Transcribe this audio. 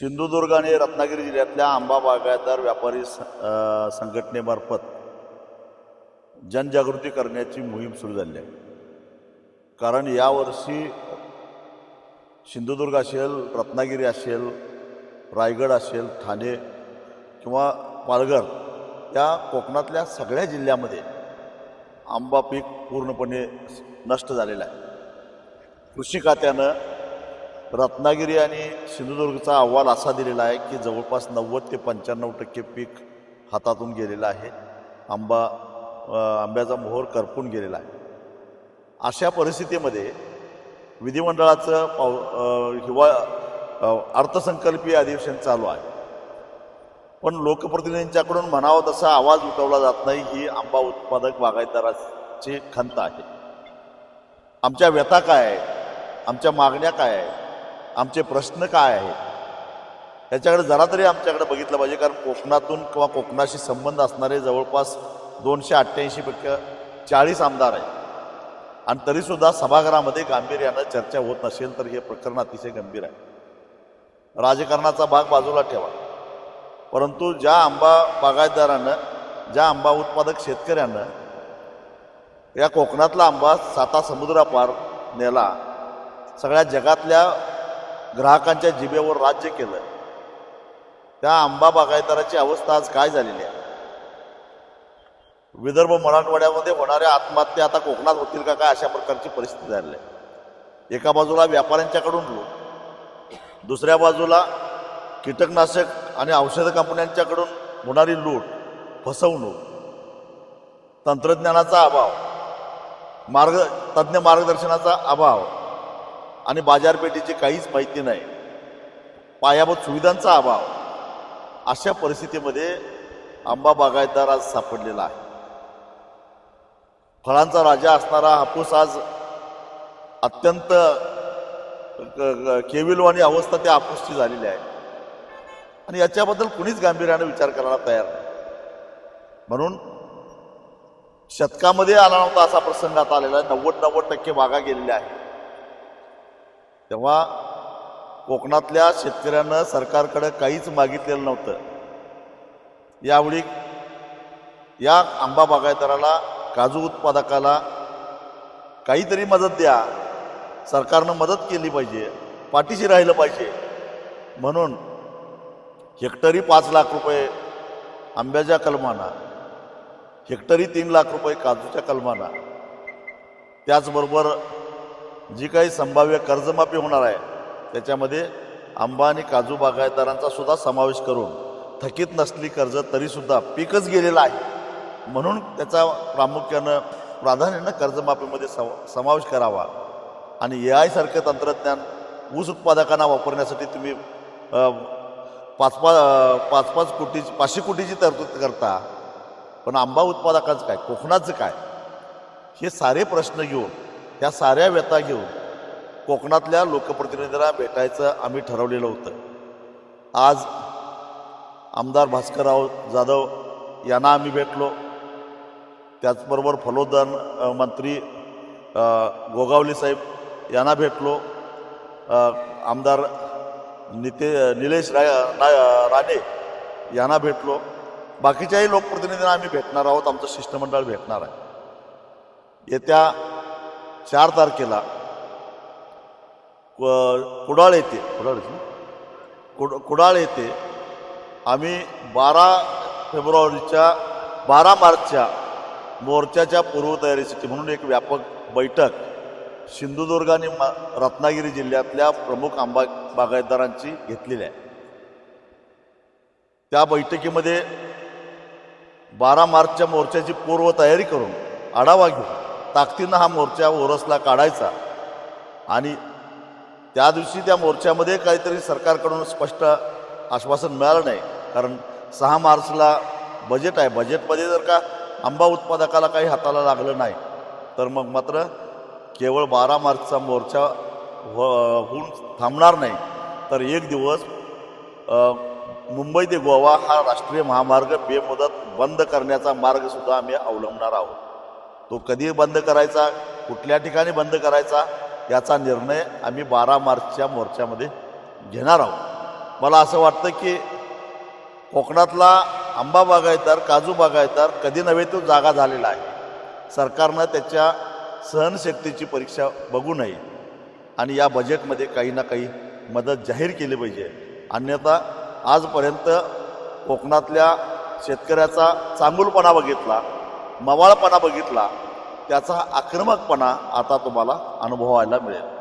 सिंधुदुर्ग आणि रत्नागिरी जिल्ह्यातल्या आंबा बागायतदार व्यापारी संघटनेमार्फत जनजागृती करण्याची मोहीम सुरू झाली आहे. कारण यावर्षी सिंधुदुर्ग असेल, रत्नागिरी असेल, रायगड असेल, ठाणे किंवा पालघर या कोकणातल्या सगळ्या जिल्ह्यामध्ये आंबा पीक पूर्णपणे नष्ट झालेलं आहे. कृषी खात्यानं रत्नागिरी आणि सिंधुदुर्गचा अहवाल असा दिलेला आहे की जवळपास 90 ते 95% पीक हातातून गेलेलं आहे. आंब्याचा मोहर करपून गेलेला आहे. अशा परिस्थितीमध्ये विधिमंडळाचं अर्थसंकल्पीय अधिवेशन चालू आहे, पण लोकप्रतिनिधींच्याकडून म्हणावं तसा आवाज उठवला जात नाही. ही आंबा उत्पादक बागायतदाराची खंत आहे. आमच्या व्यथा काय आहे, आमच्या मागण्या काय आहे, आमचे प्रश्न काय आहेत याच्याकडे जरा तरी आमच्याकडे बघितलं पाहिजे. कारण कोकणातून किंवा कोकणाशी संबंध असणारे जवळपास 288 पैकी 40 आमदार आहेत आणि तरीसुद्धा सभागृहामध्ये गांभीर्यानं चर्चा होत नसेल तर हे प्रकरण अतिशय गंभीर आहे. राजकारणाचा भाग बाजूला ठेवा, परंतु ज्या आंबा बागायतदारानं, ज्या आंबा उत्पादक शेतकऱ्यानं या कोकणातला आंबा 7 समुद्रापार नेला, सगळ्या जगातल्या ग्राहकांच्या जिभेवर राज्य केलं, त्या आंबा बागायतदाराची अवस्था आज काय झालेली आहे. विदर्भ मराठवाड्यामध्ये होणाऱ्या आत्महत्या आता कोकणात होतील का काय, अशा प्रकारची परिस्थिती झाली आहे. एका बाजूला व्यापाऱ्यांच्याकडून लूट, दुसऱ्या बाजूला कीटकनाशक आणि औषध कंपन्यांच्याकडून होणारी लूट, फसवणूक, तंत्रज्ञानाचा अभाव, तज्ज्ञ मार्गदर्शनाचा अभाव आणि बाजारपेठेची काहीच माहिती नाही, पायाभूत सुविधांचा अभाव. अशा परिस्थितीमध्ये आंबा बागायतदार आज सापडलेला आहे. फळांचा राजा असणारा हापूस आज अत्यंत केविलवाणी अवस्था त्या हापूसची झालेली आहे आणि याच्याबद्दल कुणीच गांभीर्याने विचार करायला तयार नाही. म्हणून शतकामध्ये आला नव्हता असा प्रसंग आता आलेला आहे. 90% बागा गेलेल्या आहेत. तेव्हा कोकणातल्या शेतकऱ्यांना सरकारकडे काहीच मागितलेलं नव्हतं. यावेळी या आंबा बागायतदाराला, काजू उत्पादकाला काहीतरी मदत द्या. सरकारनं मदत केली पाहिजे, पाठीशी राहिलं पाहिजे. म्हणून हेक्टरी 5 लाख रुपये आंब्याच्या कलमाना, हेक्टरी 3 लाख रुपये काजूच्या कलमाना, त्याचबरोबर जी काही संभाव्य कर्जमाफी होणार आहे त्याच्यामध्ये आंबा आणि काजू बागायतदारांचा सुद्धा समावेश करून थकीत नसली कर्ज तरीसुद्धा पीकच गेलेलं आहे, म्हणून त्याचा प्राधान्यानं कर्जमाफीमध्ये समावेश करावा. आणि AI सारखं तंत्रज्ञान ऊस उत्पादकांना वापरण्यासाठी तुम्ही 5-5 कोटीची 500 कोटीची तरतूद करता, पण आंबा उत्पादकांचं काय, कोकणाचं काय, हे सारे प्रश्न घेऊन, त्या साऱ्या व्यथा घेऊन कोकणातल्या लोकप्रतिनिधींना भेटायचं आम्ही ठरवलेलं होतं. आज आमदार भास्करराव जाधव यांना आम्ही भेटलो, त्याचबरोबर फलोदन मंत्री गोगावले साहेब यांना भेटलो, आमदार निलेश राणे यांना भेटलो, बाकीच्याही लोकप्रतिनिधींना आम्ही भेटणार आहोत. आमचं शिष्टमंडळ भेटणार आहे. येत्या 4 तारखेला कुडाळ येथे आम्ही 12 मार्चच्या मोर्चाच्या पूर्वतयारीसाठी म्हणून एक व्यापक बैठक सिंधुदुर्ग आणि रत्नागिरी जिल्ह्यातल्या प्रमुख आंबा बागायतदारांची घेतलेली आहे. त्या बैठकीमध्ये 12 मार्चच्या मोर्चाची पूर्वतयारी करून आढावा घेऊन ताकदीनं हा मोर्चा ओरसला काढायचा आणि त्या दिवशी त्या मोर्चामध्ये काहीतरी सरकारकडून स्पष्ट आश्वासन मिळालं नाही. कारण 6 मार्चला बजेट आहे. बजेटमध्ये जर का आंबा उत्पादकाला काही हाताला लागलं नाही तर मग मात्र केवळ 12 मार्चचा मोर्चा होऊन थांबणार नाही, तर एक दिवस मुंबई ते गोवा हा राष्ट्रीय महामार्ग बेमुदत बंद करण्याचा मार्गसुद्धा आम्ही अवलंबणार आहोत. तो कधी बंद करायचा, कुठल्या ठिकाणी बंद करायचा, याचा निर्णय आम्ही 12 मार्चच्या मोर्चामध्ये घेणार आहोत. मला असं वाटतं की कोकणातला आंबा बागायतदार, काजू बागायतदार कधी नव्हे तो जागा झालेला आहे. सरकारनं त्याच्या सहनशक्तीची परीक्षा बघू नये आणि या बजेटमध्ये काही ना काही मदत जाहीर केली पाहिजे. अन्यथा आजपर्यंत कोकणातल्या शेतकऱ्याचा चांगुलपणा बघितला, मवाळपणा बघितला, त्याचा आक्रमकपणा आता तुम्हाला अनुभवायला मिळेल.